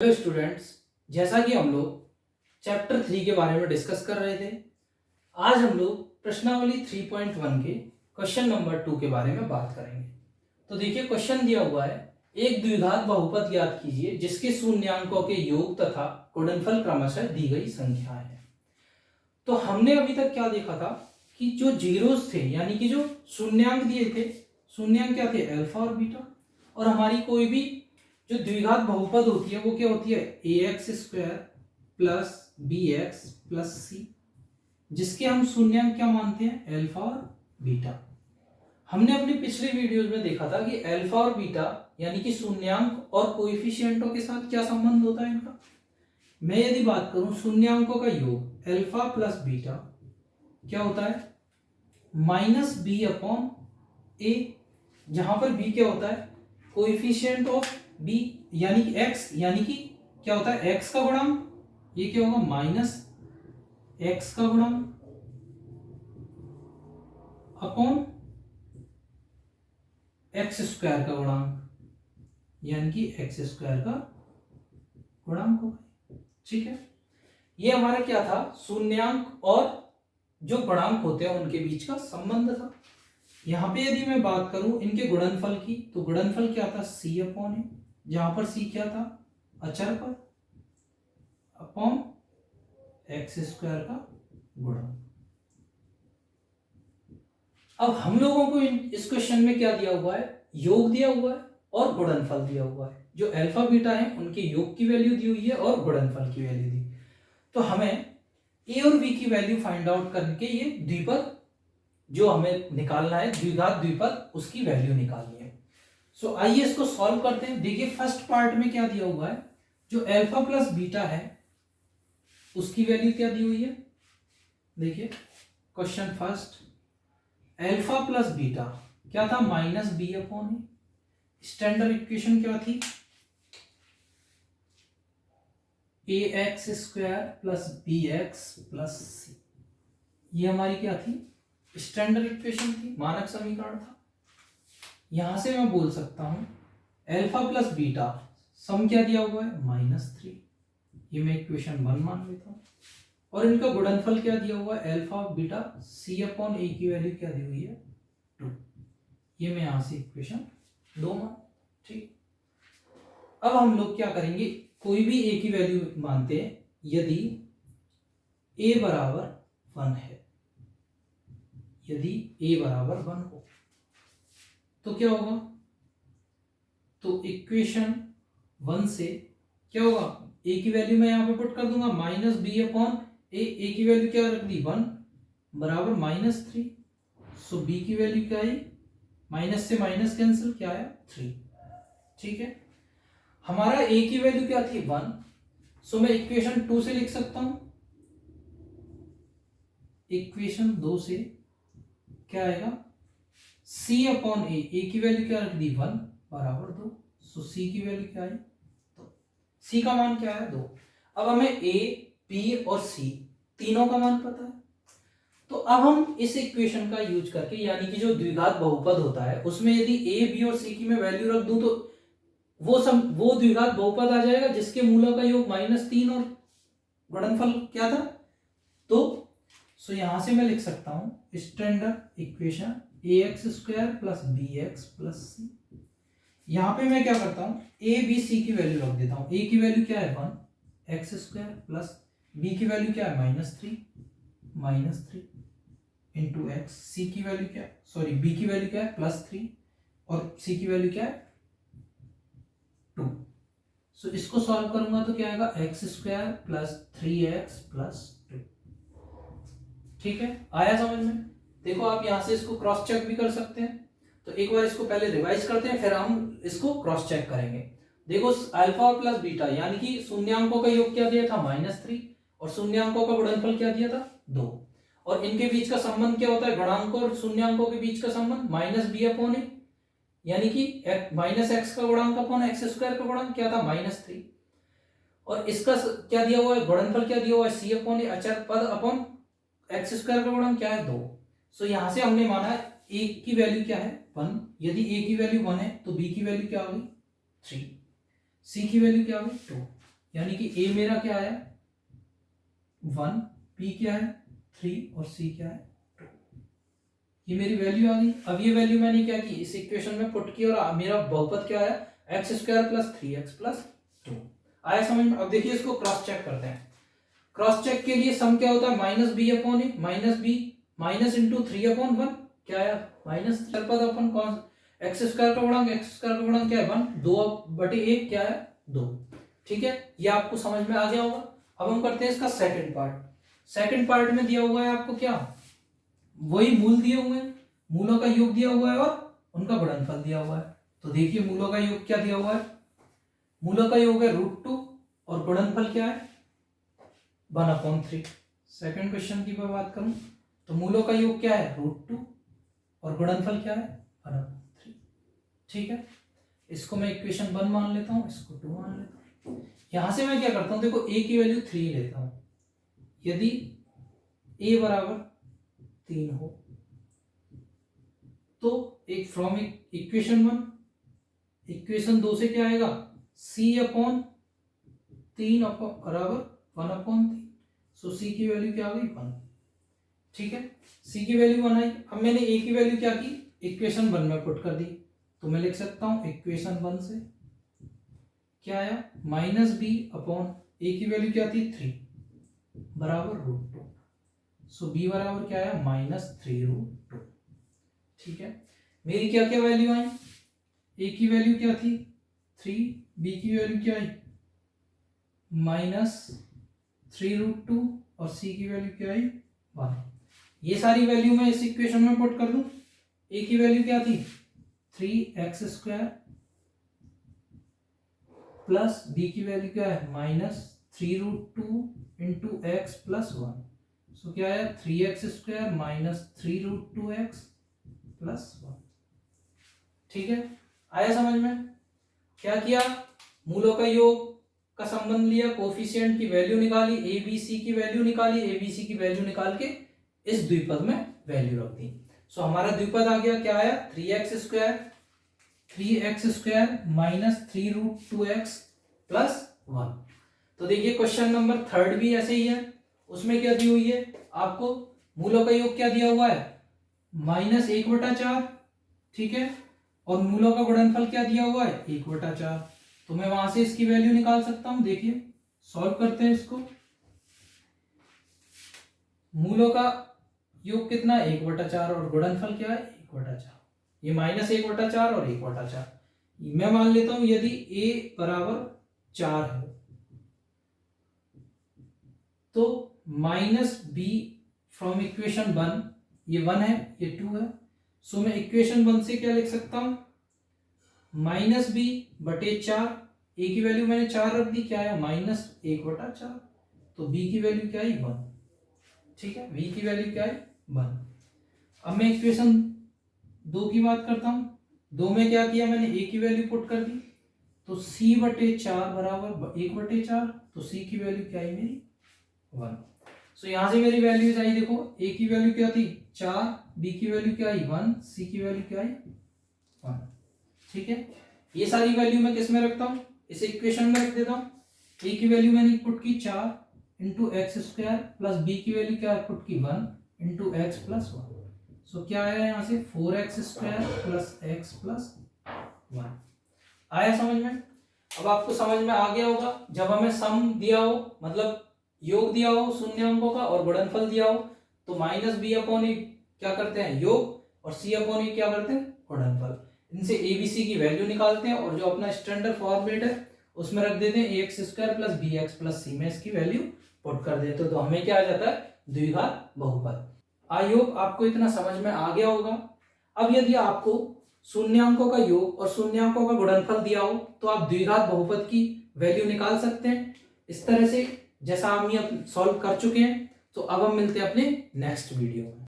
Hello students, जैसा कि हम लोग चैप्टर 3 के बारे में डिस्कस कर रहे थे, आज हम लोग प्रश्नावली 3.1 के क्वेश्चन नंबर 2 के बारे में बात करेंगे। तो देखिए, क्वेश्चन दिया हुआ है, एक द्विघात बहुपद ज्ञात कीजिए जिसके शून्यांकों के योग तथा गुणनफल क्रमशः दी गई संख्या है। तो हमने अभी तक क्या देखा था कि जो जीरोस थे यानी कि जो शून्यांक दिए थे, शून्यांक क्या थे, अल्फा और बीटा, और हमारी कोई भी जो द्विघात बहुपद होती है वो क्या होती है, A X square plus B X plus C, जिसके हम शून्यांक क्या मानते हैं, अल्फा और बीटा। हमने अपनी पिछले वीडियोज में देखा था कि अल्फा और बीटा यानी कि शून्यांक और कोएफिशिएंटों के साथ क्या संबंध होता है इनका। मैं यदि बात करूं शून्यांकों का योग अल्फा प्लस बीटा क्या होता है, माइनस बी अपॉन ए, जहां पर बी क्या होता है, कोएफिशिएंट ऑफ बी यानी कि एक्स, यानी कि क्या होता है, एक्स का गुणांक, ये क्या होगा, माइनस एक्स का गुणांक अपॉन एक्स स्क्वायर का गुणांक, यानी कि एक्स स्क्वायर का गुणांक होगा। ठीक है, ये हमारा क्या था, शून्यांक और जो गुणांक होते हैं उनके बीच का संबंध था। यहां पे यदि मैं बात करूं इनके गुणनफल की, तो गुणनफल क्या था, सी अपॉन ए, जहां पर सी क्या था, अचर पर, अपॉन एक्स स्क्वायर का गुणा। अब हम लोगों को इस क्वेश्चन में क्या दिया हुआ है, योग दिया हुआ है और गुणनफल दिया हुआ है। जो अल्फा बीटा है उनके योग की वैल्यू दी हुई है और गुणनफल की वैल्यू दी। तो हमें ए और बी की वैल्यू फाइंड आउट करके ये द्विपद जो हमें निकालना है, द्विघात द्विपद, उसकी वैल्यू निकालनी है। सो आइए इसको सॉल्व करते हैं। देखिए, फर्स्ट पार्ट में क्या दिया हुआ है, जो अल्फा प्लस बीटा है उसकी वैल्यू क्या दी हुई है। देखिए question first, alpha plus beta क्या था, minus B upon A. Standard equation क्या थी, A X square plus B X plus C, ये हमारी क्या थी, स्टैंडर्ड इक्वेशन थी, मानक समीकरण था। यहां से मैं बोल सकता हूं अल्फा प्लस बीटा सम क्या दिया हुआ है, -3, ये मैं इक्वेशन 1 मान लेता हूं। और इनका गुणनफल क्या दिया हुआ है, अल्फा बीटा, सी अपॉन ए की वैल्यू क्या दी हुई है, 2, ये मैं यहां से इक्वेशन 2 मान। ठीक, अब हम लोग क्या करेंगे, कोई भी ए की वैल्यू मानते हैं, यदि ए बराबर 1 है, यदि ए बराबर 1 हो तो क्या होगा, तो इक्वेशन 1 से क्या होगा, ए की वैल्यू मैं यहां पे पुट कर दूंगा, माइनस बी अपॉन ए की वैल्यू क्या रख दी, 1 बराबर -3। सो बी की वैल्यू क्या आई, माइनस से माइनस कैंसिल, क्या आया, 3। ठीक है, हमारा ए की वैल्यू क्या थी, 1। सो मैं इक्वेशन 2 से लिख सकता हूं, इक्वेशन 2 से क्या आएगा, सी अपॉन ए की वैल्यू क्या रख दी, 1 बराबर 2। सो सी की वैल्यू क्या आई, तो सी का मान क्या है, 2। अब हमें ए, बी और सी तीनों का मान पता है, तो अब हम इस इक्वेशन का यूज करके, यानी कि जो द्विघात बहुपद होता है उसमें यदि ए, बी और सी की मैं वैल्यू रख दूं तो वो द्विघात बहुपद आ जाएगा जिसके मूलों का योग -3 और गुणनफल क्या था, 2। सो यहां से मैं लिख सकता हूं standard equation A X square plus B X plus C. यहां पे मैं क्या करता हूं, ए बी सी की वैल्यू रख देता हूं। ए की वैल्यू क्या है, 1 एक्स स्क्वायर प्लस बी की वैल्यू क्या है, -3 इंटू एक्स, सी की वैल्यू क्या, सॉरी बी की वैल्यू क्या है, +3 और सी की वैल्यू क्या है, 2। सो इसको सॉल्व करूंगा तो क्या आएगा, x square plus 3x plus 2। ठीक है, आया समझ में। देखो आप यहां से इसको क्रॉस चेक भी कर सकते हैं, तो एक बार इसको पहले रिवाइज करते हैं फिर हम इसको क्रॉस चेक करेंगे। देखो अल्फा और प्लस बीटा यानी कि शून्यांकों का योग क्या दिया था, -3, और शून्यांकों का गुणनफल क्या दिया था, 2। और इनके बीच का संबंध क्या होता है, गुणांकों और शून्यांकों के बीच का संबंध -b अपॉन ए, यानी कि -x का गुणांक अपॉन एक्स स्क्वायर का गुणांक क्या था, -3। और इसका क्या दिया हुआ है, गुणनफल क्या दिया हुआ है, सी अपॉन ए, अचर पद अपॉन एक्स स्क्वायर का गुणांक क्या है, 2। सो यहां से हमने माना ए की वैल्यू क्या है, 1। यदि ए की वैल्यू 1 है तो बी की वैल्यू क्या होगी, 3, सी की वैल्यू क्या होगी, 2। यानी कि ए मेरा क्या आया 1, बी क्या है 3 और सी क्या है 2। ये मेरी वैल्यू आ गई। अब ये वैल्यू मैंने क्या की, इस इक्वेशन में पुट की और मेरा बहुपद क्या आया x² + 3x + 2 आया समझ में। अब देखिए इसको क्रॉस चेक करते हैं। क्रॉस चेक के लिए सम क्या होता है -b/a minus B minus into 3/1 क्या आया -3 पद अपन कौन x² का गुणांक क्या है 1, 2/1 क्या है 2। ठीक है, ये आपको समझ में आ गया होगा। अब हम करते हैं इसका सेकंड पार्ट। सेकंड पार्ट में दिया हुआ है आपको क्या, वही मूल दिए हुए हैं, मूलों का योग दिया हुआ है और उनका गुणनफल दिया हुआ है। तो देखिए मूलों का योग क्या दिया हुआ है, मूलों का योग है √2 और गुणनफल क्या है 1/3। सेकंड क्वेश्चन की मैं बात करूं तो मूलों का योग क्या है √2 और गुणनफल क्या है 1/3। ठीक है, इसको मैं इक्वेशन 1 मान लेता हूं, इसको 2 मान लेता हूं। यहां से मैं क्या करता हूं, देखो a की वैल्यू 3 लेता हूं। यदि a बराबर 3 हो तो एक फ्रॉम इक्वेशन 1 इक्वेशन 2 से क्या आएगा c/3 बराबर 1/3। सो c की वैल्यू क्या आ गई 1। ठीक है, c की वैल्यू 1 आई। अब मैंने a की वैल्यू क्या की, इक्वेशन 1 में पुट कर दी। तो मैं लिख सकता हूं इक्वेशन 1 से क्या आया -b/a की वैल्यू क्या थी 3 बराबर √2। सो b बराबर क्या आया -3√2। ठीक है, मेरी क्या क्या वैल्यू आई, a की वैल्यू क्या थी 3, b की वैल्यू क्या आई -3√2 और c की वैल्यू क्या आई 1। ये सारी वैल्यू मैं इस इक्वेशन में पुट कर दूं। a की वैल्यू क्या थी 3x² प्लस b की वैल्यू क्या है -3√2 इंटू x + 1। सो क्या आया 3x² -3√2x + 1। ठीक है, आया समझ में। क्या किया, मूलों का योग का संबंध लिया, कोफिशिएंट की वैल्यू निकाली, ए बी सी की वैल्यू निकाली, ए बी सी की वैल्यू निकाल के इस द्विपद में वैल्यू रख दी। सो हमारा द्विपद आ गया, क्या आया 3x² -3√2x + 1। तो देखिए क्वेश्चन नंबर 3 भी ऐसे ही है। उसमें क्या दी हुई है आपको, मूलों का योग क्या दिया हुआ है -1/4। ठीक है, और मूलों का गुणनफल क्या दिया हुआ है 1/4। तो मैं वहां से इसकी वैल्यू निकाल सकता हूं। देखिए सॉल्व करते हैं इसको। मूलों का योग कितना 1/4 और गुणनफल क्या है 1/4। ये -1/4 और 1/4 मैं मान लेता हूं। यदि a बराबर 4 है तो -b फ्रॉम इक्वेशन 1, ये 1 है ये 2 है। सो मैं इक्वेशन 1 से क्या लिख सकता हूं -b/4। a की वैल्यू मैंने 4 रख दी, क्या है -1/4। तो b की वैल्यू क्या है 1। ठीक है, v की वैल्यू क्या है 1। अब मैं इक्वेशन 2 की बात करता हूं। 2 में क्या किया मैंने, a की वैल्यू पुट कर दी। तो c/4 बराबर 1/4। तो c की वैल्यू क्या है मेरी 1। सो यहां से मेरी वैल्यूज आई, देखो a की वैल्यू क्या थी 4, b की वैल्यू क्या आई 1, c की वैल्यू क्या आई 1। ठीक है, ये सारी वैल्यू मैं किस में रखता हूं, इस इक्वेशन में रख देता हूं। a की वैल्यू मैंने पुट की 4 इंटू x² प्लस b की वैल्यू क्या पुट की 1 इंटू x + 1। सो क्या आया यहाँ से 4x² प्लस x + 1। आया समझ में। अब आपको समझ में आ गया होगा, जब हमें सम दिया हो मतलब योग दिया हो शून्यांकों का और गुणनफल दिया हो तो -b/a क्या करते हैं योग और c/a क्या करते हैं गुणनफल। इनसे abc की वैल्यू निकालते हैं और जो अपना स्टैंडर्ड फॉर्मेट है उसमें रख देते हैं ax² + bx + c में इसकी वैल्यू पुट कर देते हो तो हमें क्या आ जाता है द्विघात बहुपद। आई होप आपको इतना समझ में आ गया होगा। अब यदि आपको शून्यांकों का योग और शून्यांकों का गुणनफल दिया हो तो आप द्विघात बहुपद की वैल्यू निकाल सकते हैं इस तरह से, जैसा हम ये सॉल्व कर चुके हैं। तो अब हम मिलते हैं अपने नेक्स्ट वीडियो में।